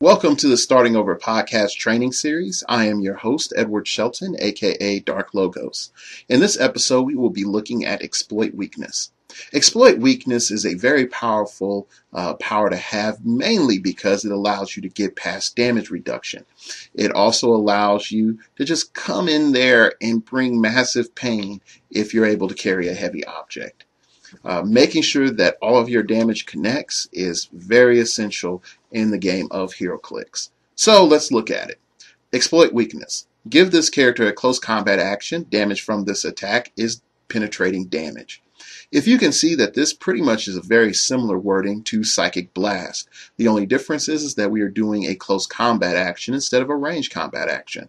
Welcome to the Starting Over podcast training series. I am your host, Edward Shelton, aka Dark Logos. In this episode, we will be looking at exploit weakness. Exploit weakness is a very powerful power to have, mainly because it allows you to get past damage reduction. It also allows you to just come in there and bring massive pain if you're able to carry a heavy object. Making sure that all of your damage connects is very essential in the game of HeroClix. So let's look at it. Exploit weakness. Give this character a close combat action. Damage from this attack is penetrating damage. If you can see that this pretty much is a very similar wording to Psychic Blast. The only difference is that we are doing a close combat action instead of a ranged combat action.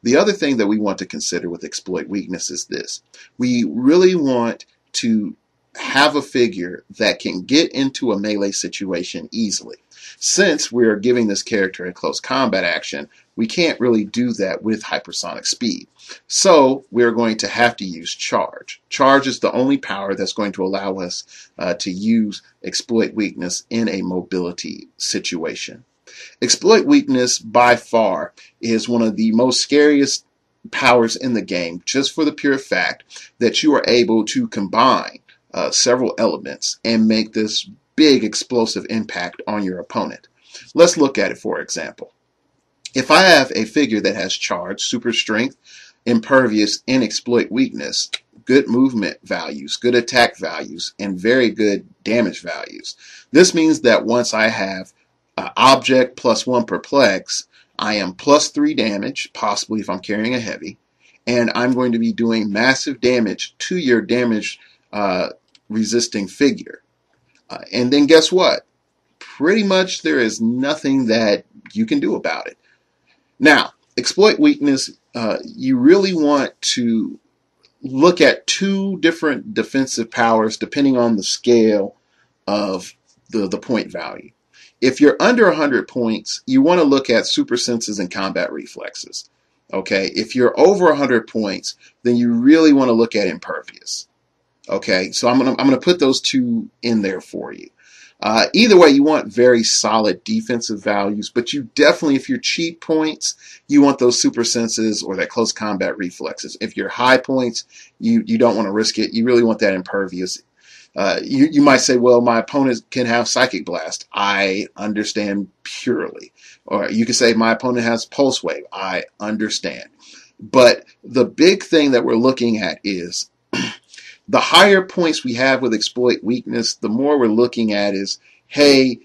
The other thing that we want to consider with exploit weakness is this. We really want to have a figure that can get into a melee situation easily. Since we are giving this character a close combat action, we can't really do that with hypersonic speed. So we're going to have to use charge. Charge is the only power that's going to allow us to use exploit weakness in a mobility situation. Exploit weakness by far is one of the most scariest powers in the game, just for the pure fact that you are able to combine several elements and make this big explosive impact on your opponent. Let's look at it for example. If I have a figure that has charge, super strength, impervious, and exploit weakness, good movement values, good attack values, and very good damage values, this means that once I have object +1 perplex, I am +3 damage, possibly if I'm carrying a heavy, and I'm going to be doing massive damage to your damage resisting figure. And then guess what? Pretty much there is nothing that you can do about it. Now, exploit weakness, you really want to look at two different defensive powers depending on the scale of the point value. If you're under 100 points, you want to look at super senses and combat reflexes. Okay, if you're over 100 points, then you really want to look at impervious. Okay, so I'm gonna put those two in there for you. Either way, you want very solid defensive values, but you definitely, if you're cheap points, you want those super senses or that close combat reflexes. If you're high points, you don't want to risk it. You really want that impervious. You might say, well, my opponent can have Psychic Blast. I understand purely. Or you could say my opponent has Pulse Wave. I understand. But the big thing that we're looking at is the higher points we have with exploit weakness, the more we're looking at is, hey,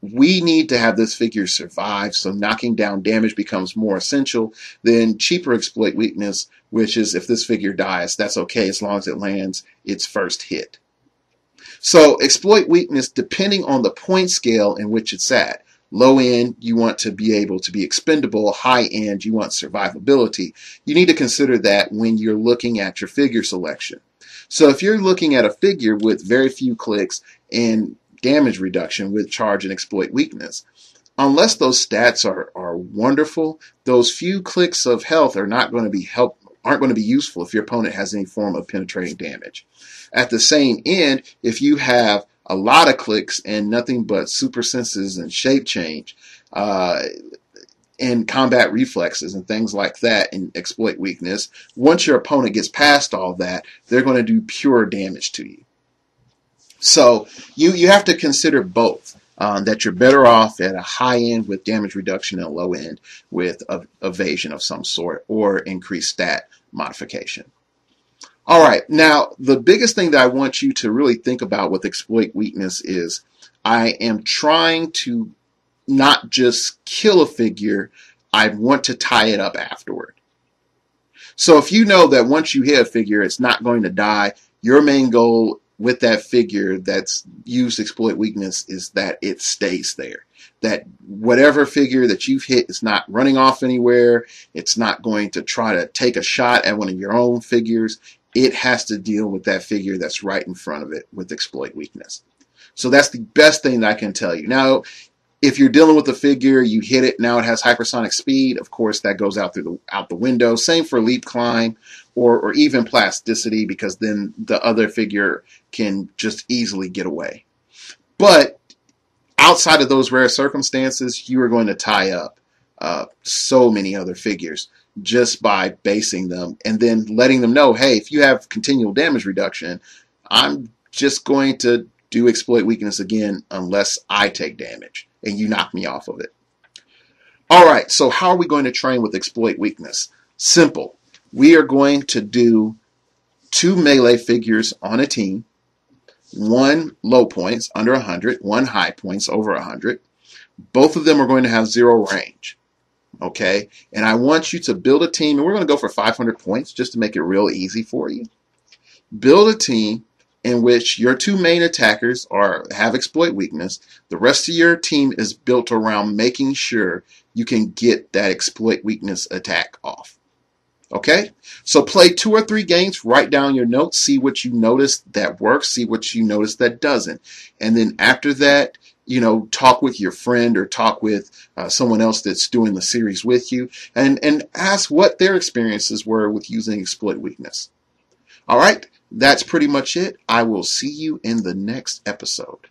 we need to have this figure survive, so knocking down damage becomes more essential than cheaper exploit weakness, which is if this figure dies, that's okay as long as it lands its first hit. So exploit weakness, depending on the point scale in which it's at. Low end, you want to be able to be expendable. High end, you want survivability. You need to consider that when you're looking at your figure selection. So if you're looking at a figure with very few clicks and damage reduction with charge and exploit weakness, unless those stats are wonderful, those few clicks of health are not going to be aren't going to be useful if your opponent has any form of penetrating damage. At the same end, if you have a lot of clicks and nothing but super senses and shape change, and combat reflexes and things like that and exploit weakness, once your opponent gets past all that, they're going to do pure damage to you. So you have to consider both, that you're better off at a high end with damage reduction and a low end with evasion of some sort or increased stat modification. All right, now the biggest thing that I want you to really think about with exploit weakness is I am trying to not just kill a figure, I want to tie it up afterward. So if you know that once you hit a figure, it's not going to die, your main goal with that figure that's used exploit weakness is that it stays there. That whatever figure that you've hit is not running off anywhere, it's not going to try to take a shot at one of your own figures. It has to deal with that figure that's right in front of it with exploit weakness. So that's the best thing that I can tell you. Now, if you're dealing with a figure, you hit it, now it has hypersonic speed, of course that goes out the window. Same for leap climb or even plasticity, because then the other figure can just easily get away. But outside of those rare circumstances, you are going to tie up so many other figures just by basing them and then letting them know, hey, if you have continual damage reduction, I'm just going to do exploit weakness again unless I take damage and you knock me off of it. All right, so how are we going to train with exploit weakness? Simple. We are going to do 2 melee figures on a team, 1 low points under 100, 1 high points over 100. Both of them are going to have 0 range. Okay, and I want you to build a team, and we're going to go for 500 points just to make it real easy for you. Build a team in which your 2 main attackers have exploit weakness. The rest of your team is built around making sure you can get that exploit weakness attack off. Okay, so play 2 or 3 games, write down your notes, see what you notice that works, see what you notice that doesn't, and then after that, talk with your friend or talk with someone else that's doing the series with you and ask what their experiences were with using exploit weakness. All right, that's pretty much it. I will see you in the next episode.